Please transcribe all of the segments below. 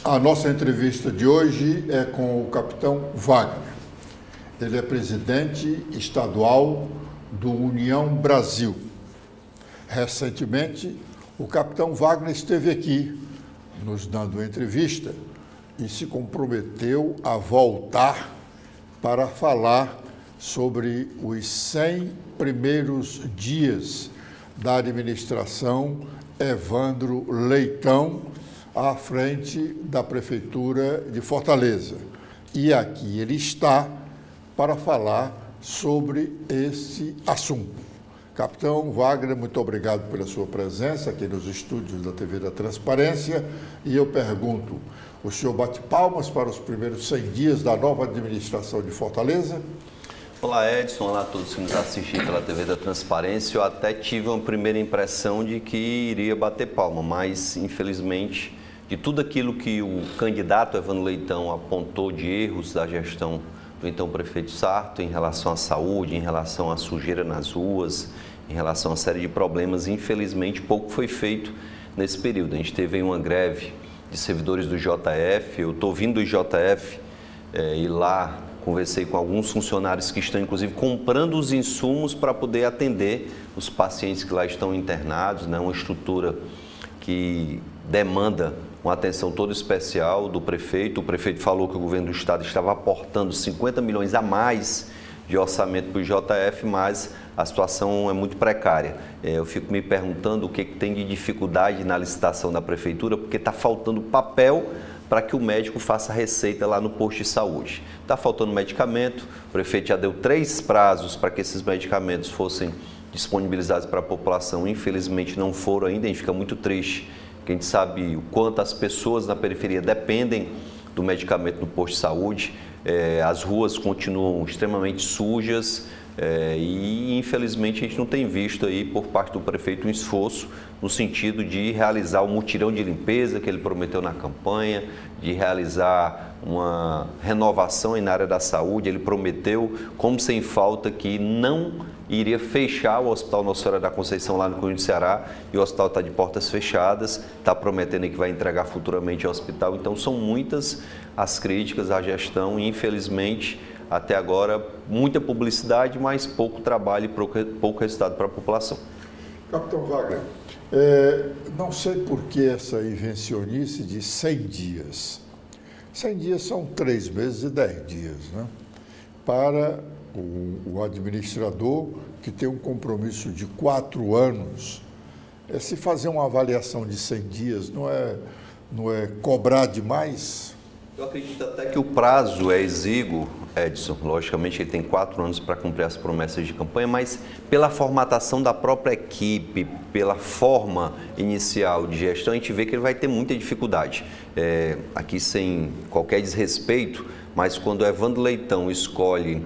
A nossa entrevista de hoje é com o capitão Wagner. Ele é presidente estadual do União Brasil. Recentemente, o capitão Wagner esteve aqui nos dando uma entrevista e se comprometeu a voltar para falar sobre os 100 primeiros dias da administração Evandro Leitão à frente da Prefeitura de Fortaleza. E aqui ele está para falar sobre esse assunto. Capitão Wagner, muito obrigado pela sua presença aqui nos estúdios da TV da Transparência. E eu pergunto, o senhor bate palmas para os primeiros 100 dias da nova administração de Fortaleza? Olá, Edson. Olá a todos que nos assistem pela TV da Transparência. Eu até tive uma primeira impressão de que iria bater palma, mas, infelizmente, de tudo aquilo que o candidato Evandro Leitão apontou de erros da gestão do então prefeito Sarto em relação à saúde, em relação à sujeira nas ruas, em relação a uma série de problemas, infelizmente, pouco foi feito nesse período. A gente teve uma greve de servidores do JF, eu estou vindo do JF e lá conversei com alguns funcionários que estão, inclusive, comprando os insumos para poder atender os pacientes que lá estão internados, né? Uma estrutura que demanda uma atenção toda especial do prefeito. O prefeito falou que o governo do estado estava aportando 50 milhões a mais de orçamento para o JF, mas a situação é muito precária. Eu fico me perguntando o que tem de dificuldade na licitação da prefeitura, porque está faltando papel para que o médico faça a receita lá no posto de saúde. Está faltando medicamento, o prefeito já deu 3 prazos para que esses medicamentos fossem disponibilizados para a população, infelizmente não foram ainda, a gente fica muito triste, porque a gente sabe o quanto as pessoas na periferia dependem do medicamento no posto de saúde, as ruas continuam extremamente sujas, e infelizmente a gente não tem visto aí por parte do prefeito um esforço no sentido de realizar o mutirão de limpeza que ele prometeu na campanha, de realizar uma renovação na área da saúde. Ele prometeu, como sem falta, que não iria fechar o Hospital Nossa Senhora da Conceição lá no Conjunto Ceará, e o hospital está de portas fechadas, está prometendo que vai entregar futuramente ao hospital. Então são muitas as críticas à gestão e infelizmente até agora muita publicidade, mas pouco trabalho e pouco resultado para a população. Capitão Wagner, não sei por que essa invencionice de 100 dias. 100 dias são 3 meses e 10 dias, né? Para o administrador que tem um compromisso de 4 anos, se fazer uma avaliação de 100 dias não é cobrar demais? Eu acredito até que o prazo é exíguo, Edson. Logicamente, ele tem 4 anos para cumprir as promessas de campanha, mas pela formatação da própria equipe, pela forma inicial de gestão, a gente vê que ele vai ter muita dificuldade. Aqui, sem qualquer desrespeito, mas quando o Evandro Leitão escolhe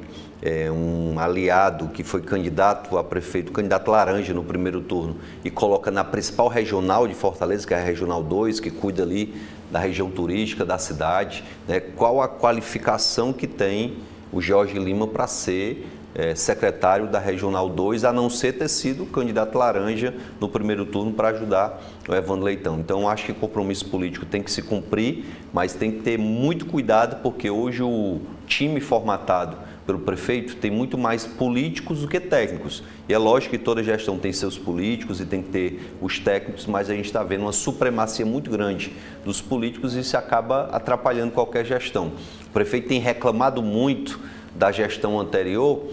um aliado que foi candidato a prefeito, candidato laranja no primeiro turno, e coloca na principal regional de Fortaleza, que é a Regional 2, que cuida ali da região turística da cidade, né? Qual a qualificação que tem o Jorge Lima para ser secretário da Regional 2, a não ser ter sido candidato laranja no primeiro turno para ajudar o Evandro Leitão. Então, acho que o compromisso político tem que se cumprir, mas tem que ter muito cuidado, porque hoje o time formatado pelo prefeito tem muito mais políticos do que técnicos. E é lógico que toda gestão tem seus políticos e tem que ter os técnicos, mas a gente está vendo uma supremacia muito grande dos políticos e isso acaba atrapalhando qualquer gestão. O prefeito tem reclamado muito da gestão anterior,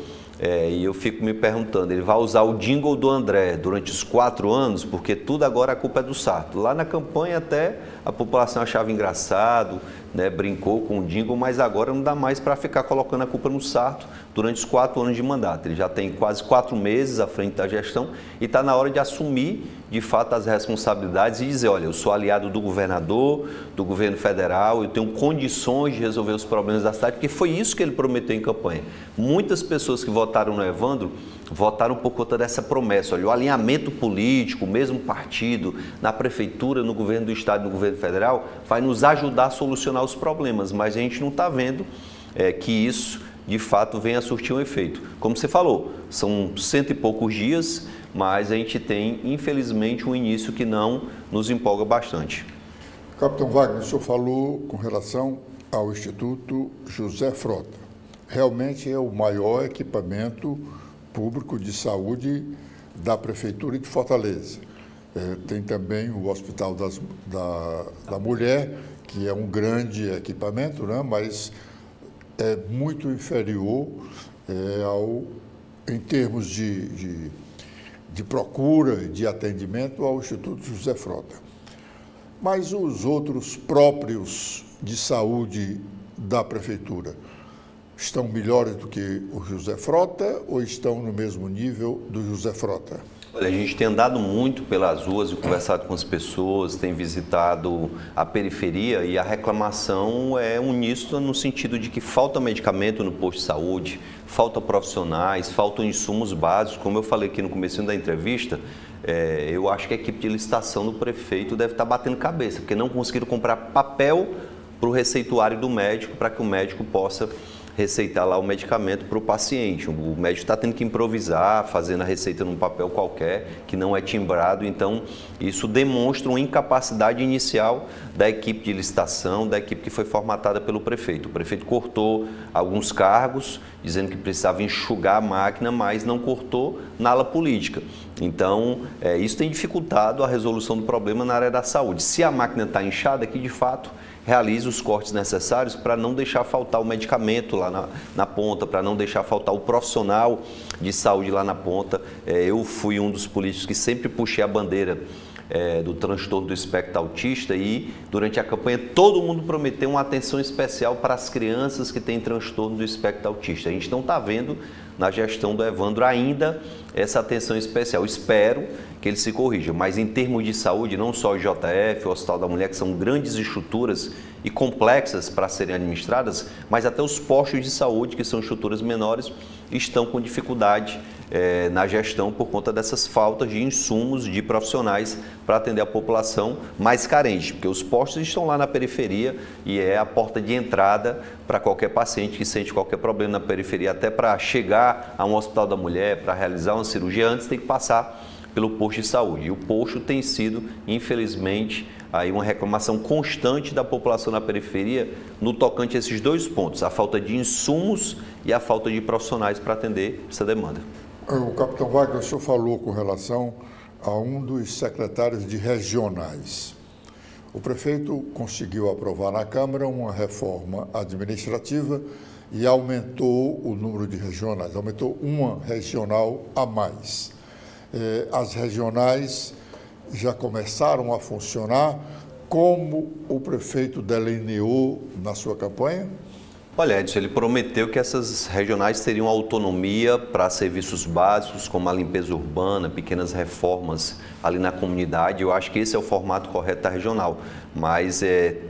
e eu fico me perguntando, ele vai usar o jingle do André durante os 4 anos, porque tudo agora a culpa é do Sarto. Lá na campanha até a população achava engraçado, né, brincou com o jingle, mas agora não dá mais para ficar colocando a culpa no Sarto durante os 4 anos de mandato. Ele já tem quase 4 meses à frente da gestão e está na hora de assumir, de fato, as responsabilidades e dizer, olha, eu sou aliado do governador, do governo federal, eu tenho condições de resolver os problemas da cidade, porque foi isso que ele prometeu em campanha. Muitas pessoas que votaram no Evandro votaram por conta dessa promessa. Olha, o alinhamento político, o mesmo partido, na prefeitura, no governo do estado e no governo federal, vai nos ajudar a solucionar os problemas, mas a gente não está vendo que isso, de fato, venha a surtir um efeito. Como você falou, são 100 e poucos dias, mas a gente tem, infelizmente, um início que não nos empolga bastante. Capitão Wagner, o senhor falou com relação ao Instituto José Frota. Realmente é o maior equipamento público de saúde da Prefeitura de Fortaleza. Tem também o Hospital da Mulher, que é um grande equipamento, né? Mas é muito inferior em termos de procura, de atendimento ao Instituto José Frota. Mas os outros próprios de saúde da Prefeitura estão melhores do que o José Frota ou estão no mesmo nível do José Frota? Olha, a gente tem andado muito pelas ruas e conversado com as pessoas, tem visitado a periferia e a reclamação é uníssona no sentido de que falta medicamento no posto de saúde, falta profissionais, faltam insumos básicos. Como eu falei aqui no comecinho da entrevista, eu acho que a equipe de licitação do prefeito deve estar batendo cabeça, porque não conseguiram comprar papel para o receituário do médico, para que o médico possa receitar lá o medicamento para o paciente. O médico está tendo que improvisar, fazendo a receita num papel qualquer, que não é timbrado. Então, isso demonstra uma incapacidade inicial da equipe de licitação, da equipe que foi formatada pelo prefeito. O prefeito cortou alguns cargos, dizendo que precisava enxugar a máquina, mas não cortou na ala política. Então, isso tem dificultado a resolução do problema na área da saúde. Se a máquina está inchada, que de fato realize os cortes necessários para não deixar faltar o medicamento lá na ponta, para não deixar faltar o profissional de saúde lá na ponta. Eu fui um dos políticos que sempre puxei a bandeira do transtorno do espectro autista e durante a campanha todo mundo prometeu uma atenção especial para as crianças que têm transtorno do espectro autista. A gente não está vendo na gestão do Evandro ainda essa atenção especial. Espero que ele se corrija, mas em termos de saúde, não só o IJF, o Hospital da Mulher, que são grandes estruturas e complexas para serem administradas, mas até os postos de saúde, que são estruturas menores, estão com dificuldade na gestão por conta dessas faltas de insumos, de profissionais para atender a população mais carente, porque os postos estão lá na periferia e é a porta de entrada para qualquer paciente que sente qualquer problema na periferia, até para chegar a um Hospital da Mulher, para realizar uma cirurgia, antes tem que passar pelo posto de saúde. E o posto tem sido, infelizmente, aí uma reclamação constante da população na periferia no tocante a esses dois pontos, a falta de insumos e a falta de profissionais para atender essa demanda. O capitão Wagner, o senhor falou com relação a um dos secretários de regionais. O prefeito conseguiu aprovar na Câmara uma reforma administrativa e aumentou o número de regionais, aumentou uma regional a mais. As regionais já começaram a funcionar como o prefeito delineou na sua campanha? Olha, Edson, ele prometeu que essas regionais teriam autonomia para serviços básicos, como a limpeza urbana, pequenas reformas ali na comunidade. Eu acho que esse é o formato correto da regional. Mas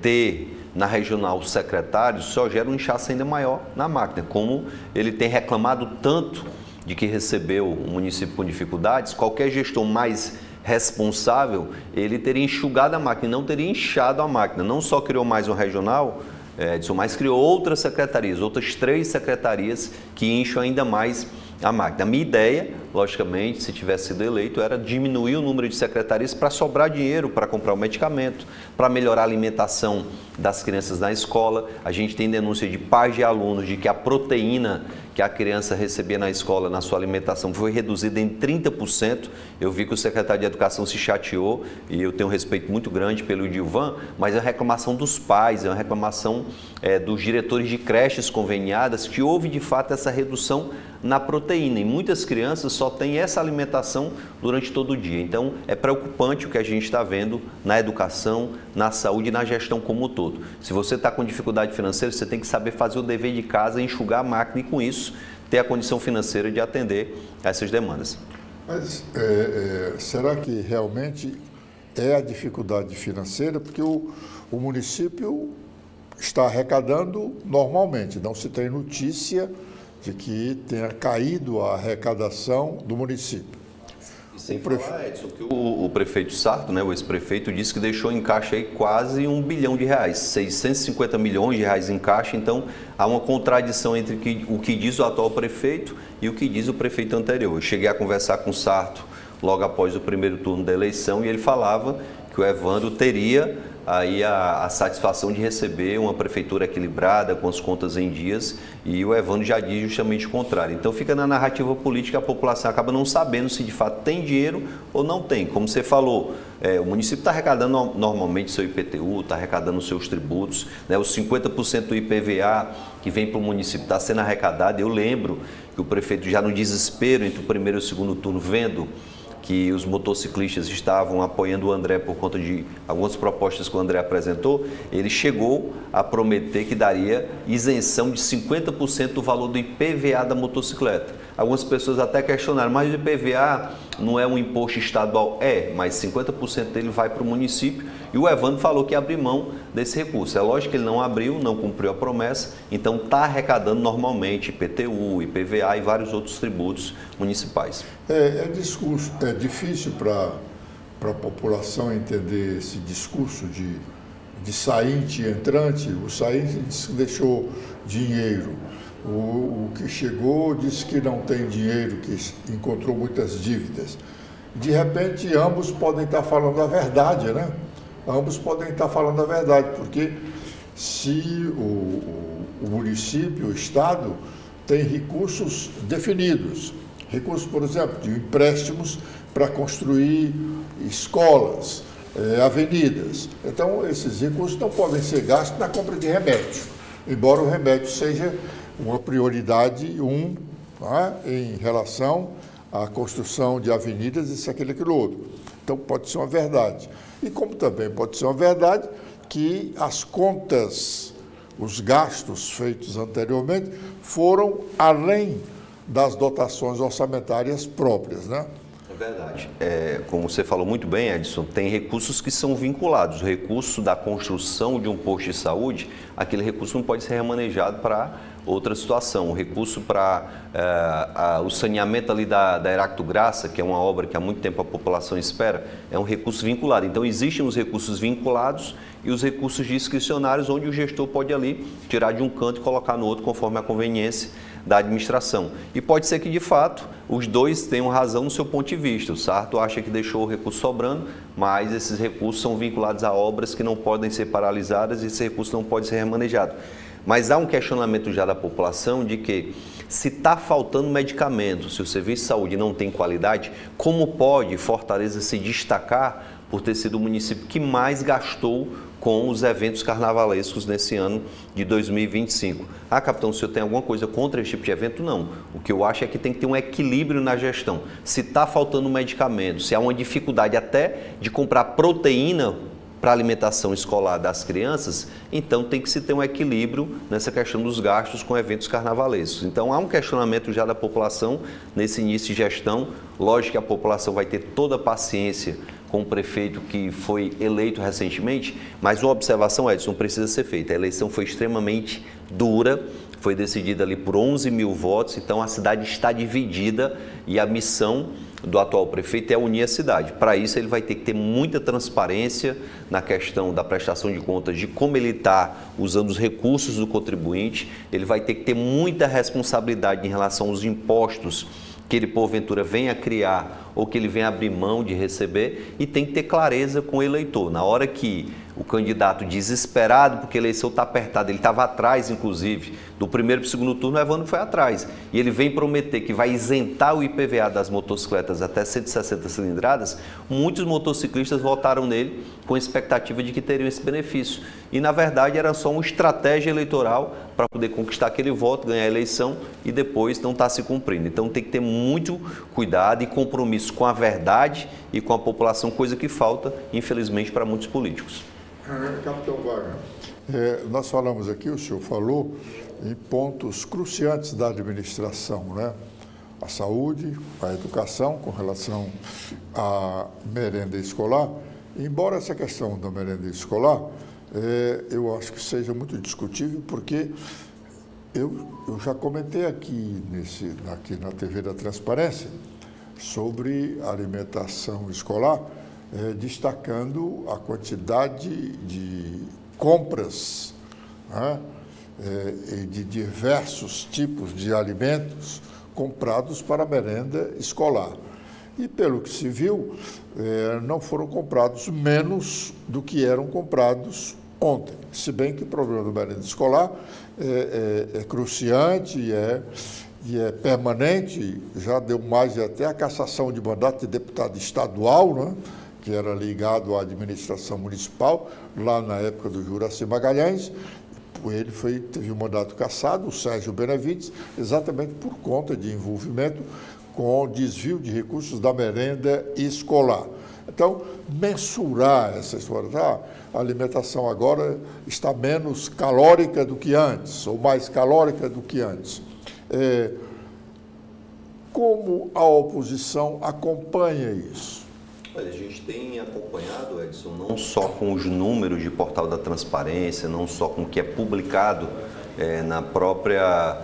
ter na regional secretários só gera um inchaço ainda maior na máquina. Como ele tem reclamado tanto de que recebeu um município com dificuldades, qualquer gestor mais responsável, ele teria enxugado a máquina, não teria inchado a máquina. Não só criou mais um regional, Edson, mas criou outras secretarias, outras 3 secretarias que incham ainda mais a máquina. A minha ideia, logicamente, se tivesse sido eleito, era diminuir o número de secretarias para sobrar dinheiro para comprar o medicamento, para melhorar a alimentação das crianças na escola. A gente tem denúncia de pais de alunos de que a proteína que a criança recebia na escola, na sua alimentação, foi reduzida em 30%. Eu vi que o secretário de Educação se chateou e eu tenho um respeito muito grande pelo Dilvan, mas é uma reclamação dos pais, é uma reclamação dos diretores de creches conveniadas, que houve de fato essa redução na proteína. E muitas crianças só têm essa alimentação durante todo o dia. Então, é preocupante o que a gente está vendo na educação, na saúde e na gestão como um todo. Se você está com dificuldade financeira, você tem que saber fazer o dever de casa, enxugar a máquina e, com isso, ter a condição financeira de atender a essas demandas. Mas será que realmente é a dificuldade financeira? Porque o município está arrecadando normalmente, não se tem notícia de que tenha caído a arrecadação do município. E sem falar, Edson, que o prefeito Sarto, né, o ex-prefeito, disse que deixou em caixa aí quase R$1 bilhão, 650 milhões de reais em caixa. Então, há uma contradição entre o que diz o atual prefeito e o que diz o prefeito anterior. Eu cheguei a conversar com o Sarto logo após o primeiro turno da eleição e ele falava que o Evandro teria aí a satisfação de receber uma prefeitura equilibrada, com as contas em dias, e o Evandro já diz justamente o contrário. Então fica na narrativa política, a população acaba não sabendo se de fato tem dinheiro ou não tem. Como você falou, o município está arrecadando normalmente seu IPTU, está arrecadando seus tributos, né? Os 50% do IPVA que vem para o município está sendo arrecadado. Eu lembro que o prefeito, já no desespero entre o primeiro e o segundo turno, vendo que os motociclistas estavam apoiando o André por conta de algumas propostas que o André apresentou, ele chegou a prometer que daria isenção de 50% do valor do IPVA da motocicleta. Algumas pessoas até questionaram, mas o IPVA não é um imposto estadual? É, mas 50% dele vai para o município, e o Evandro falou que ia abrir mão desse recurso. É lógico que ele não abriu, não cumpriu a promessa, então está arrecadando normalmente IPTU, IPVA e vários outros tributos municipais. É difícil para a população entender esse discurso de sainte e entrante. O sainte deixou dinheiro, o que chegou disse que não tem dinheiro, que encontrou muitas dívidas. De repente, ambos podem estar falando a verdade, né? Ambos podem estar falando a verdade, porque se o município, o Estado, tem recursos definidos, recursos, por exemplo, de empréstimos para construir escolas, avenidas. Então, esses recursos não podem ser gastos na compra de remédio, embora o remédio seja uma prioridade em relação à construção de avenidas, isso, aquilo outro. Então, pode ser uma verdade. E como também pode ser uma verdade que as contas, os gastos feitos anteriormente foram além das dotações orçamentárias próprias, né? É verdade. Como você falou muito bem, Edson, tem recursos que são vinculados. O recurso da construção de um posto de saúde, aquele recurso não pode ser remanejado para outra situação. O recurso para o saneamento ali da Heráclito Graça, que é uma obra que há muito tempo a população espera, é um recurso vinculado. Então, existem os recursos vinculados e os recursos discricionários, onde o gestor pode ali tirar de um canto e colocar no outro, conforme a conveniência da administração. E pode ser que, de fato, os dois tenham razão no seu ponto de vista. O Sarto acha que deixou o recurso sobrando, mas esses recursos são vinculados a obras que não podem ser paralisadas e esse recurso não pode ser remanejado. Mas há um questionamento já da população de que, se está faltando medicamento, se o serviço de saúde não tem qualidade, como pode Fortaleza se destacar por ter sido o município que mais gastou com os eventos carnavalescos nesse ano de 2025. Ah, capitão, o senhor tem alguma coisa contra esse tipo de evento? Não. O que eu acho é que tem que ter um equilíbrio na gestão. Se está faltando medicamento, se há uma dificuldade até de comprar proteína para a alimentação escolar das crianças, então tem que se ter um equilíbrio nessa questão dos gastos com eventos carnavalescos. Então há um questionamento já da população nesse início de gestão. Lógico que a população vai ter toda a paciência com o prefeito que foi eleito recentemente, mas uma observação, Edson, precisa ser feita. A eleição foi extremamente dura, foi decidida ali por 11 mil votos, então a cidade está dividida e a missão do atual prefeito é unir a cidade. Para isso, ele vai ter que ter muita transparência na questão da prestação de contas, de como ele está usando os recursos do contribuinte. Ele vai ter que ter muita responsabilidade em relação aos impostos que ele, porventura, venha criar ou que ele venha abrir mão de receber, e tem que ter clareza com o eleitor. Na hora que o candidato, desesperado porque a eleição está apertada, ele estava atrás, inclusive, do primeiro para o segundo turno, o Evandro foi atrás, e ele vem prometer que vai isentar o IPVA das motocicletas até 160 cilindradas, muitos motociclistas votaram nele com a expectativa de que teriam esse benefício. E, na verdade, era só uma estratégia eleitoral para poder conquistar aquele voto, ganhar a eleição e depois não está se cumprindo. Então, tem que ter muito cuidado e compromisso com a verdade e com a população, coisa que falta, infelizmente, para muitos políticos. Capitão Wagner, nós falamos aqui, o senhor falou em pontos cruciantes da administração, né? A saúde, a educação com relação à merenda escolar. Embora essa questão da merenda escolar, eu acho que seja muito discutível, porque eu já comentei aqui na TV da Transparência sobre alimentação escolar, destacando a quantidade de compras, né, de diversos tipos de alimentos comprados para a merenda escolar. E, pelo que se viu, não foram comprados menos do que eram comprados ontem. Se bem que o problema da merenda escolar é cruciante e é permanente, já deu mais até a cassação de mandato de deputado estadual, né, que era ligado à administração municipal, lá na época do Juraci Magalhães. Ele teve o mandato cassado, o Sérgio Benevides, exatamente por conta de envolvimento com desvio de recursos da merenda escolar. Então, mensurar essa história, tá? A alimentação agora está menos calórica do que antes, ou mais calórica do que antes. Como a oposição acompanha isso? Olha, a gente tem acompanhado, Edson, não só com os números de Portal da Transparência, não só com o que é publicado na própria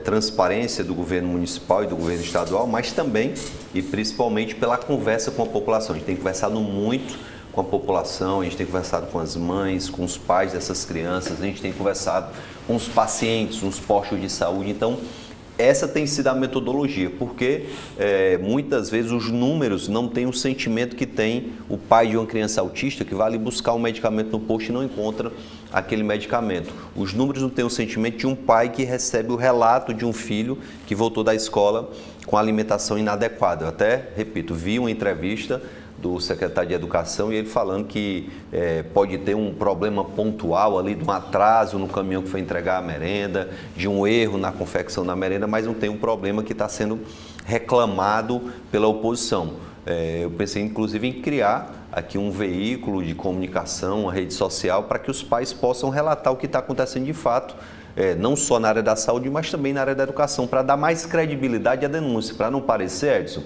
transparência do governo municipal e do governo estadual, mas também e principalmente pela conversa com a população. A gente tem conversado muito com a população, a gente tem conversado com as mães, com os pais dessas crianças, a gente tem conversado com os pacientes nos postos de saúde. Então, essa tem sido a metodologia, porque muitas vezes os números não têm o sentimento que tem o pai de uma criança autista que vai ali buscar um medicamento no posto e não encontra aquele medicamento. Os números não têm o sentimento de um pai que recebe o relato de um filho que voltou da escola com alimentação inadequada. Eu até, repito, vi uma entrevista do secretário de Educação e ele falando que pode ter um problema pontual ali, de um atraso no caminhão que foi entregar a merenda, de um erro na confecção da merenda, mas não tem um problema que está sendo reclamado pela oposição. Eu pensei, inclusive, em criar aqui um veículo de comunicação, uma rede social, para que os pais possam relatar o que está acontecendo de fato, não só na área da saúde, mas também na área da educação, para dar mais credibilidade à denúncia, para não parecer, Edson,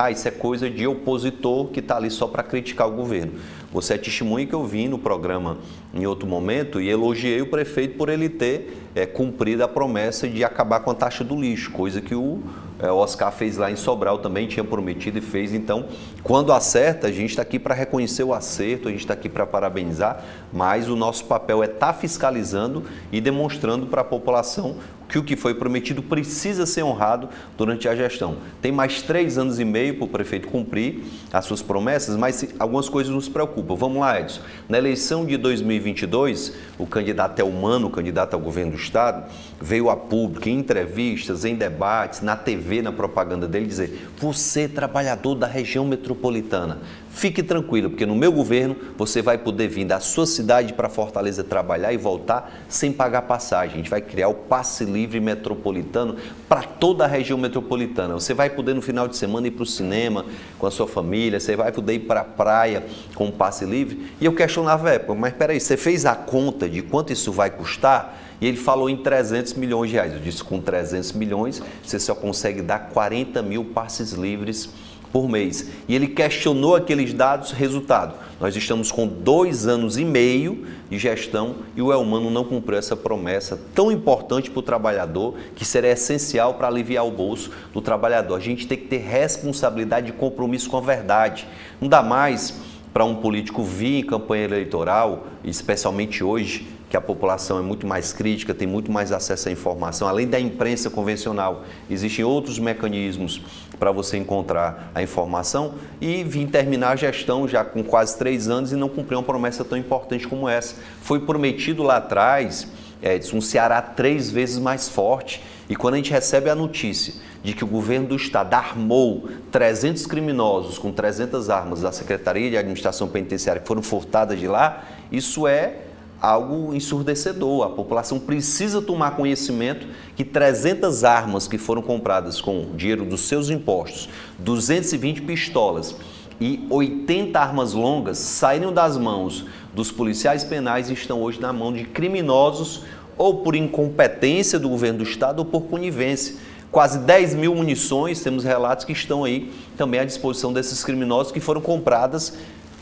isso é coisa de opositor que está ali só para criticar o governo. Você é testemunha que eu vim no programa em outro momento e elogiei o prefeito por ele ter cumprido a promessa de acabar com a taxa do lixo, coisa que o Oscar fez lá em Sobral, também tinha prometido e fez. Então, quando acerta, a gente está aqui para reconhecer o acerto, a gente está aqui para parabenizar, mas o nosso papel é estar fiscalizando e demonstrando para a população que o que foi prometido precisa ser honrado durante a gestão. Tem mais 3 anos e meio para o prefeito cumprir as suas promessas, mas algumas coisas nos preocupam. Vamos lá, Edson. Na eleição de 2022, o candidato Elmano, o candidato ao governo do Estado, veio a público, em entrevistas, em debates, na TV, na propaganda dele, dizer: você, trabalhador da região metropolitana, fique tranquilo, porque no meu governo você vai poder vir da sua cidade para Fortaleza trabalhar e voltar sem pagar passagem. A gente vai criar o passe livre metropolitano para toda a região metropolitana. Você vai poder no final de semana ir para o cinema com a sua família, você vai poder ir para a praia com o passe livre. E eu questionava a época, mas peraí, você fez a conta de quanto isso vai custar? E ele falou em 300 milhões de reais. Eu disse, com 300 milhões você só consegue dar 40 mil passes livres por mês. E ele questionou aqueles dados, resultado: nós estamos com 2 anos e meio de gestão e o Elmano não cumpriu essa promessa tão importante para o trabalhador, que seria essencial para aliviar o bolso do trabalhador. A gente tem que ter responsabilidade e compromisso com a verdade. Não dá mais para um político vir em campanha eleitoral, especialmente hoje, que a população é muito mais crítica, tem muito mais acesso à informação, além da imprensa convencional, existem outros mecanismos para você encontrar a informação, e vir terminar a gestão já com quase 3 anos e não cumprir uma promessa tão importante como essa. Foi prometido lá atrás, Edson, um Ceará 3 vezes mais forte, e quando a gente recebe a notícia de que o governo do estado armou 300 criminosos com 300 armas da Secretaria de Administração Penitenciária que foram furtadas de lá, isso é algo ensurdecedor. A população precisa tomar conhecimento que 300 armas que foram compradas com dinheiro dos seus impostos, 220 pistolas e 80 armas longas saíram das mãos dos policiais penais e estão hoje na mão de criminosos, ou por incompetência do governo do estado ou por conivência. Quase 10 mil munições, temos relatos que estão aí também à disposição desses criminosos que foram compradas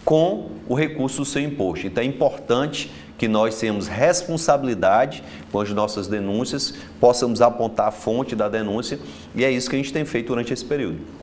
com o recurso do seu imposto. Então é importante que nós tenhamos responsabilidade com as nossas denúncias, possamos apontar a fonte da denúncia, e é isso que a gente tem feito durante esse período.